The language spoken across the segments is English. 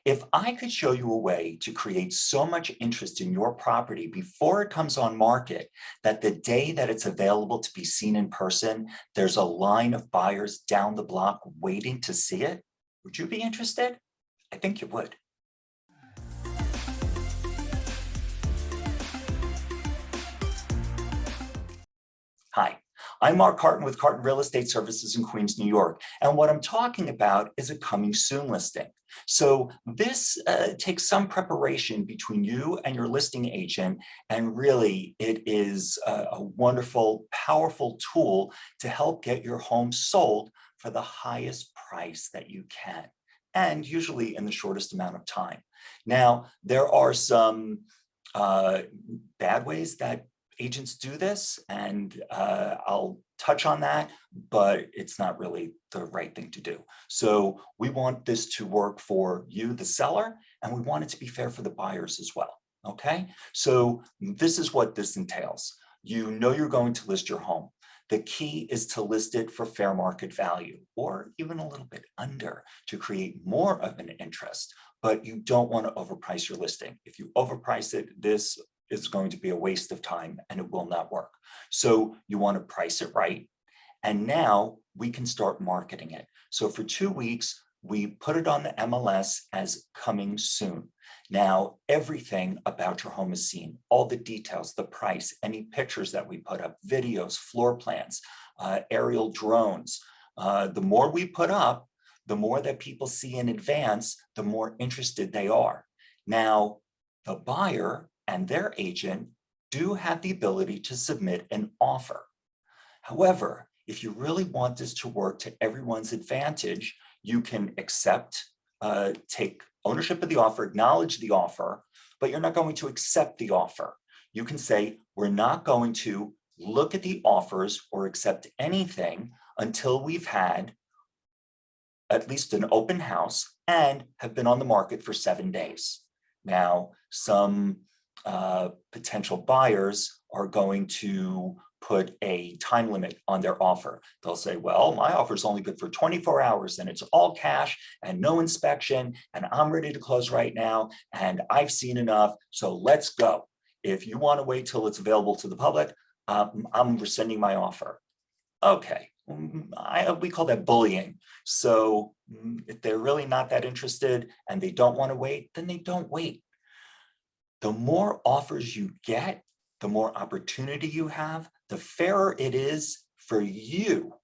If I could show you a way to create so much interest in your property before it comes on market that the day that it's available to be seen in person, there's a line of buyers down the block waiting to see it, would you be interested? I think you would. Hi, I'm Mark Carton with Carton Real Estate Services in Queens, New York. And what I'm talking about is a coming soon listing. So this takes some preparation between you and your listing agent. And really, it is a wonderful, powerful tool to help get your home sold for the highest price that you can, and usually in the shortest amount of time. Now, there are some bad ways that agents do this, and I'll touch on that, but it's not really the right thing to do. So we want this to work for you, the seller, and we want it to be fair for the buyers as well, okay? So this is what this entails. You know you're going to list your home. The key is to list it for fair market value, or even a little bit under, to create more of an interest, but you don't want to overprice your listing. If you overprice it, this is going to be a waste of time and it will not work. So you want to price it right. And now we can start marketing it. So for 2 weeks, we put it on the MLS as coming soon. Now, everything about your home is seen, all the details, the price, any pictures that we put up, videos, floor plans, aerial drones. The more we put up, the more that people see in advance, the more interested they are. Now, the buyer and their agent do have the ability to submit an offer. However, if you really want this to work to everyone's advantage, you can accept, take ownership of the offer, acknowledge the offer, but you're not going to accept the offer. You can say, we're not going to look at the offers or accept anything until we've had at least an open house and have been on the market for 7 days. Now, some potential buyers are going to put a time limit on their offer. They'll say, well, my offer is only good for 24 hours and it's all cash and no inspection and I'm ready to close right now and I've seen enough, so let's go. If you want to wait till it's available to the public, I'm rescinding my offer. Okay, we call that bullying. So if they're really not that interested and they don't want to wait, then they don't wait. The more offers you get, the more opportunity you have, the fairer it is for you.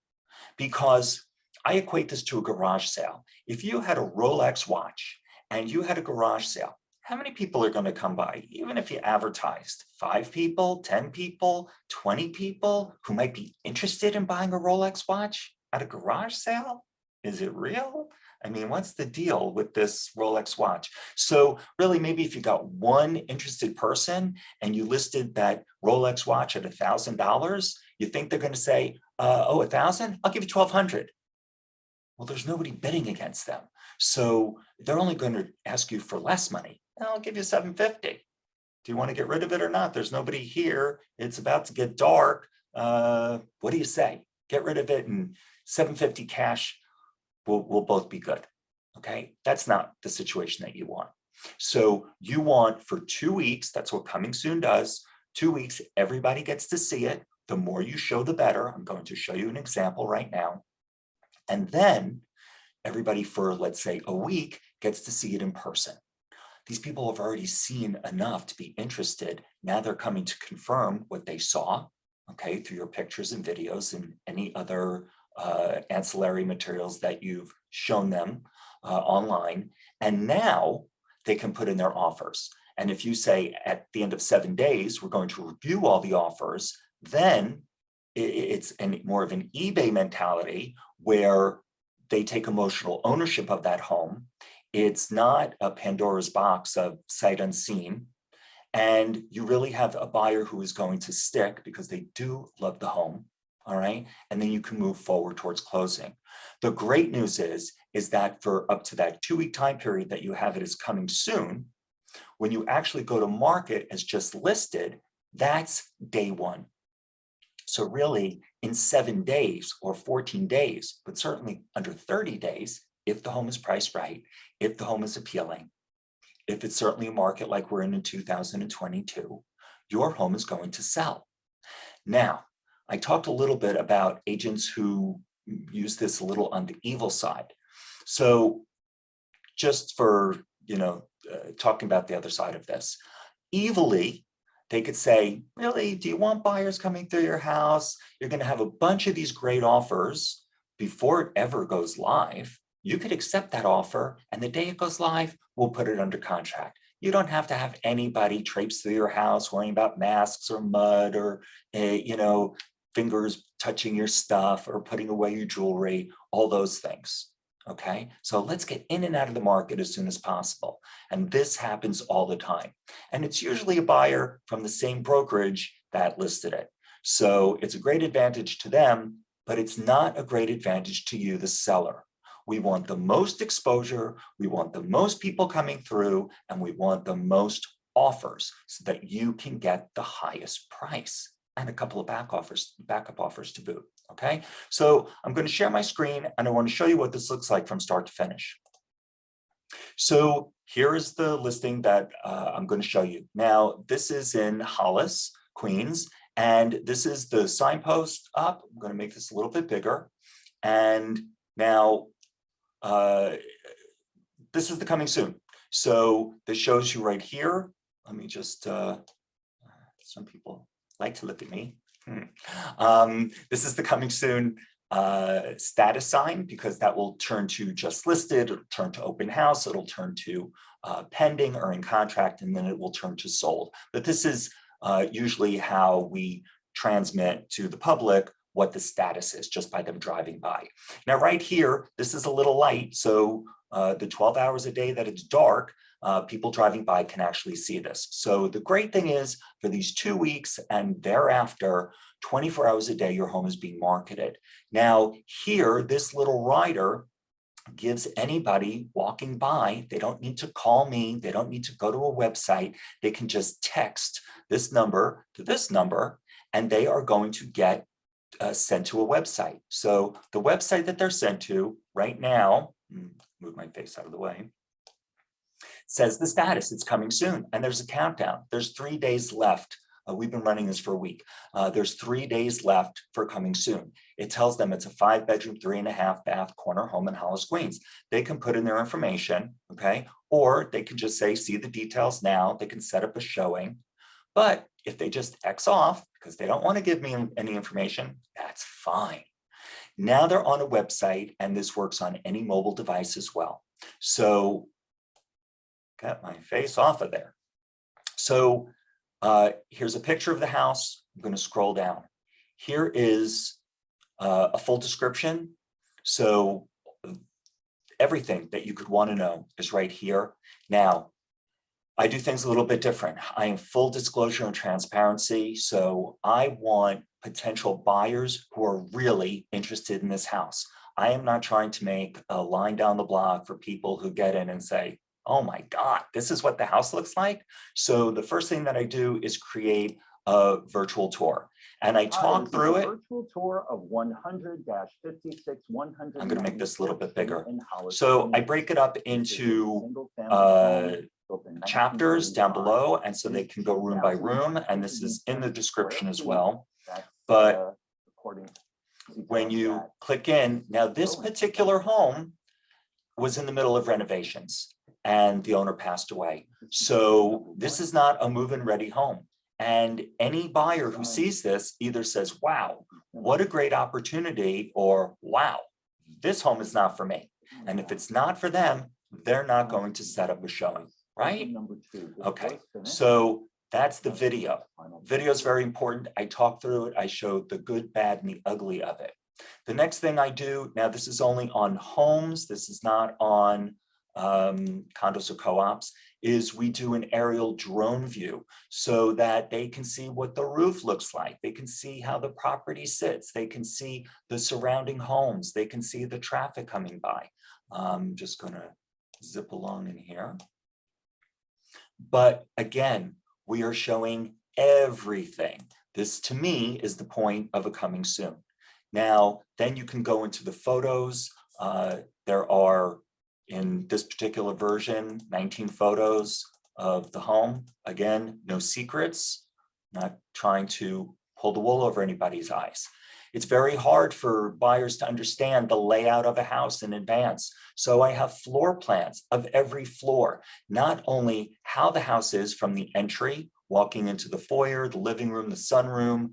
Because I equate this to a garage sale. If you had a Rolex watch and you had a garage sale, how many people are going to come by? Even if you advertised 5 people, 10 people, 20 people who might be interested in buying a Rolex watch at a garage sale? Is it real? I mean, what's the deal with this Rolex watch? So really, maybe if you got one interested person and you listed that Rolex watch at $1,000, you think they're going to say, oh, 1,000? I'll give you 1,200. Well, there's nobody bidding against them. So they're only going to ask you for less money. I'll give you 750. Do you want to get rid of it or not? There's nobody here. It's about to get dark. What do you say? Get rid of it and 750 cash. We'll both be good, okay? That's not the situation that you want. So you want for 2 weeks, that's what coming soon does, 2 weeks, everybody gets to see it. The more you show, the better. I'm going to show you an example right now. And then everybody for, let's say, a week gets to see it in person. These people have already seen enough to be interested. Now they're coming to confirm what they saw, okay, through your pictures and videos and any other ancillary materials that you've shown them online. And now they can put in their offers. And if you say at the end of 7 days, we're going to review all the offers, then it's more of an eBay mentality where they take emotional ownership of that home. It's not a Pandora's box of sight unseen. And you really have a buyer who is going to stick because they do love the home. All right, and then you can move forward towards closing. The great news is that for up to that 2-week time period that you have it as coming soon, when you actually go to market as just listed, that's day 1. So really in 7 days or 14 days, but certainly under 30 days, if the home is priced right, if the home is appealing, if it's certainly a market like we're in 2022, your home is going to sell. Now, I talked a little bit about agents who use this a little on the evil side. So just for, talking about the other side of this, evilly, they could say, really, do you want buyers coming through your house? You're going to have a bunch of these great offers before it ever goes live. You could accept that offer, and the day it goes live, we'll put it under contract. You don't have to have anybody traipse through your house worrying about masks or mud or, fingers touching your stuff or putting away your jewelry, all those things. Okay, so let's get in and out of the market as soon as possible. And this happens all the time. And it's usually a buyer from the same brokerage that listed it. So it's a great advantage to them, but it's not a great advantage to you, the seller. We want the most exposure, we want the most people coming through, and we want the most offers so that you can get the highest price and a couple of backup offers to boot. Okay, so I'm going to share my screen and I want to show you what this looks like from start to finish. So here is the listing that I'm going to show you. Now, this is in Hollis, Queens, and this is the signpost up. I'm going to make this a little bit bigger. And now, this is the coming soon. So this shows you right here. Let me just, some people like to look at me. This is the coming soon status sign, because that will turn to just listed, it'll turn to open house, it'll turn to pending or in contract, and then it will turn to sold. But this is usually how we transmit to the public what the status is, just by them driving by. Now, right here, this is a little light, so the 12 hours a day that it's dark, people driving by can actually see this. So the great thing is, for these 2 weeks and thereafter, 24 hours a day, your home is being marketed. Now here, this little rider gives anybody walking by, they don't need to call me, they don't need to go to a website, they can just text this number to this number, and they are going to get sent to a website. So the website that they're sent to right now, move my face out of the way, says the status, it's coming soon. And there's a countdown. There's 3 days left. We've been running this for a week. There's 3 days left for coming soon. It tells them it's a 5-bedroom, 3.5 bath corner home in Hollis, Queens. They can put in their information, okay? Or they can just say, see the details now. They can set up a showing. But if they just X off, because they don't want to give me any information, that's fine. Now they're on a website, and this works on any mobile device as well. So, got my face off of there. So here's a picture of the house. I'm going to scroll down. Here is a full description. So everything that you could want to know is right here. Now, I do things a little bit different. I am full disclosure and transparency. So I want potential buyers who are really interested in this house. I am not trying to make a line down the block for people who get in and say, oh my God, this is what the house looks like. So the first thing that I do is create a virtual tour. And I talk through it. Virtual tour of 100-56 100. I'm going to make this a little bit bigger. So I break it up into chapters down below, and so they can go room by room. And this is in the description as well. But when you click in, now this particular home was in the middle of renovations, and the owner passed away. So this is not a move-in ready home. And any buyer who sees this either says, wow, what a great opportunity, or wow, this home is not for me. And if it's not for them, they're not going to set up a showing, right? Okay, so that's the video. Video is very important. I talk through it. I show the good, bad, and the ugly of it. The next thing I do, now this is only on homes, this is not on condos or co-ops, is we do an aerial drone view so that they can see what the roof looks like. They can see how the property sits. They can see the surrounding homes. They can see the traffic coming by. I'm just gonna zip along in here. But again, we are showing everything. This to me is the point of a coming soon. Now, then you can go into the photos. There are, in this particular version, 19 photos of the home. Again, no secrets, not trying to pull the wool over anybody's eyes. It's very hard for buyers to understand the layout of a house in advance. So I have floor plans of every floor, not only how the house is from the entry, walking into the foyer, the living room, the sunroom,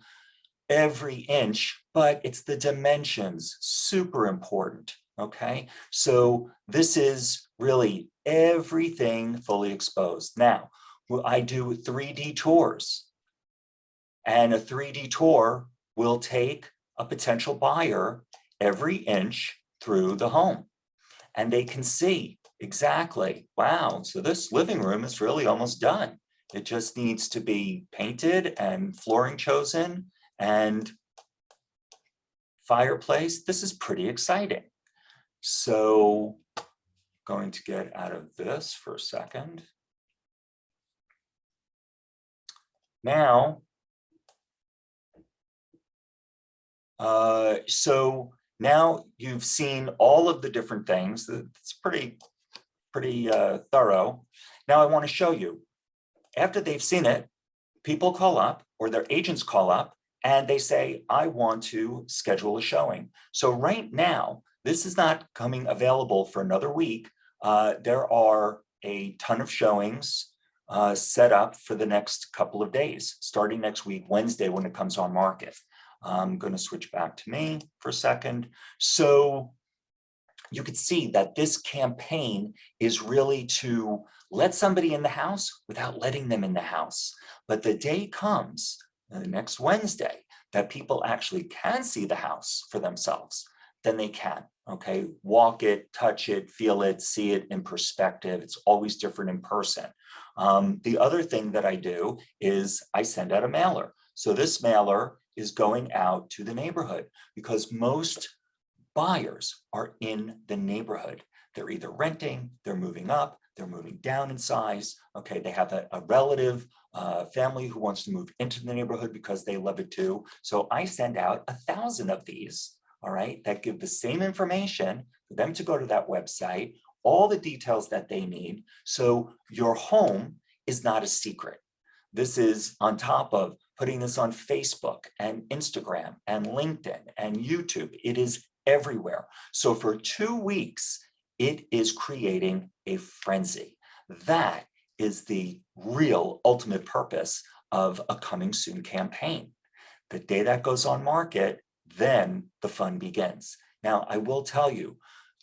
every inch, but it's the dimensions, super important, okay? So this is really everything fully exposed. Now, I do 3D tours, and a 3D tour will take a potential buyer every inch through the home, and they can see exactly, wow, so this living room is really almost done. It just needs to be painted and flooring chosen and fireplace. This is pretty exciting. So going to get out of this for a second. Now, so now you've seen all of the different things. It's pretty thorough. Now I want to show you, after they've seen it, people call up or their agents call up and they say, I want to schedule a showing. So right now, this is not coming available for another week. There are a ton of showings set up for the next couple of days, starting next week, Wednesday, when it comes on market. I'm going to switch back to me for a second. So you could see that this campaign is really to let somebody in the house without letting them in the house. But the day comes, next Wednesday, that people actually can see the house for themselves, then they can, okay? Walk it, touch it, feel it, see it in perspective. It's always different in person. The other thing that I do is I send out a mailer. So this mailer is going out to the neighborhood because most buyers are in the neighborhood. They're either renting, they're moving up, they're moving down in size. Okay, they have a relative family who wants to move into the neighborhood because they love it too. So I send out 1,000 of these, all right, that give the same information for them to go to that website, all the details that they need. So your home is not a secret. This is on top of putting this on Facebook and Instagram and LinkedIn and YouTube. It is everywhere. So for 2 weeks, it is creating a frenzy. That is the real ultimate purpose of a coming soon campaign. The day that goes on market, then the fun begins. Now, I will tell you,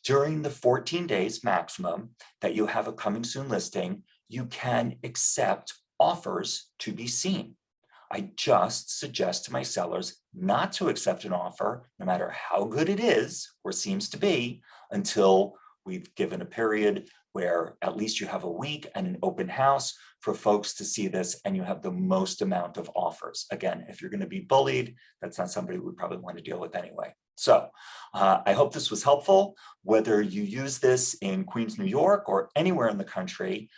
during the 14 days maximum that you have a coming soon listing, you can accept offers to be seen. I just suggest to my sellers not to accept an offer, no matter how good it is or seems to be, until we've given a period where at least you have a week and an open house for folks to see this and you have the most amount of offers. Again, if you're going to be bullied, that's not somebody we probably want to deal with anyway. So I hope this was helpful. Whether you use this in Queens, New York, or anywhere in the country,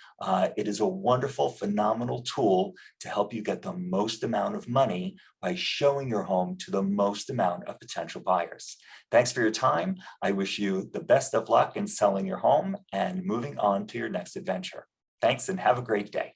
it is a wonderful, phenomenal tool to help you get the most amount of money by showing your home to the most amount of potential buyers. Thanks for your time. I wish you the best of luck in selling your home and moving on to your next adventure. Thanks and have a great day.